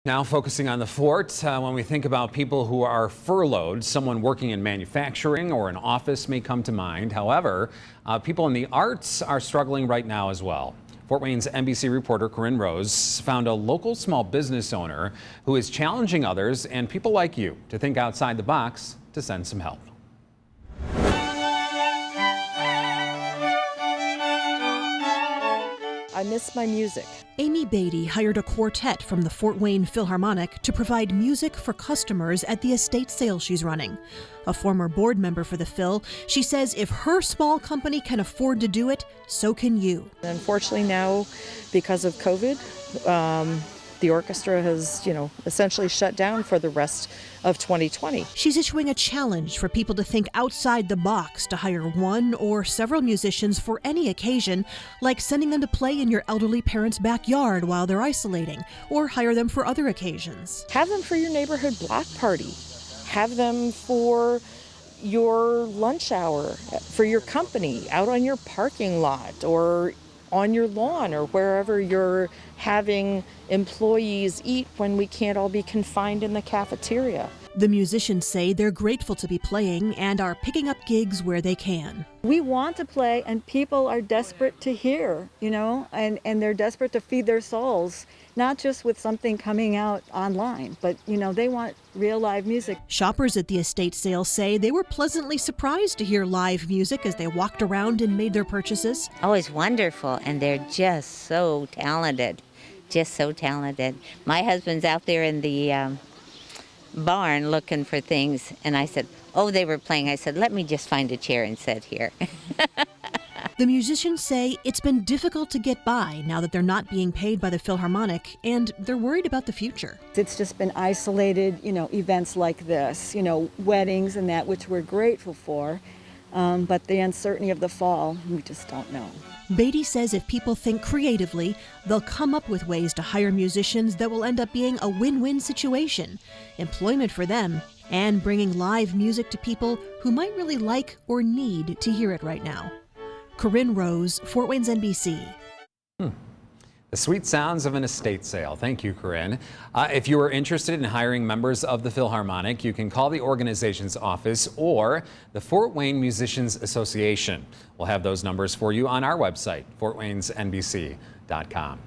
Now focusing on the fort, when we think about people who are furloughed, someone working in manufacturing or an office may come to mind. However, people in the arts are struggling right now as well. Fort Wayne's NBC reporter Corinne Rose found a local small business owner who is challenging others and people like you to think outside the box to send some help. I miss my music. Amy Beatty hired a quartet from the Fort Wayne Philharmonic to provide music for customers at the estate sale she's running. A former board member for the Phil, she says if her small company can afford to do it, so can you. Unfortunately now, because of COVID, the orchestra has, essentially shut down for the rest of 2020. She's issuing a challenge for people to think outside the box to hire one or several musicians for any occasion, like sending them to play in your elderly parents' backyard while they're isolating, or hire them for other occasions. Have them for your neighborhood block party. Have them for your lunch hour, for your company, out on your parking lot, or on your lawn, or wherever you're having employees eat when we can't all be confined in the cafeteria. The musicians say they're grateful to be playing and are picking up gigs where they can. We want to play, and people are desperate to hear, and they're desperate to feed their souls, not just with something coming out online, but, they want real live music. Shoppers at the estate sale say they were pleasantly surprised to hear live music as they walked around and made their purchases. Oh, it's wonderful, and they're just so talented. Just so talented. My husband's out there in the barn looking for things, and I said, oh, they were playing. I said, let me just find a chair and sit here. The musicians say it's been difficult to get by now that they're not being paid by the Philharmonic, and they're worried about the future. It's just been isolated, events like this, weddings and that, which we're grateful for, but the uncertainty of the fall, we just don't know. Beatty says if people think creatively, they'll come up with ways to hire musicians that will end up being a win-win situation, employment for them, and bringing live music to people who might really like or need to hear it right now. Corinne Rose, Fort Wayne's NBC. The sweet sounds of an estate sale. Thank you, Corinne. If you are interested in hiring members of the Philharmonic, you can call the organization's office or the Fort Wayne Musicians Association. We'll have those numbers for you on our website, fortwaynesnbc.com.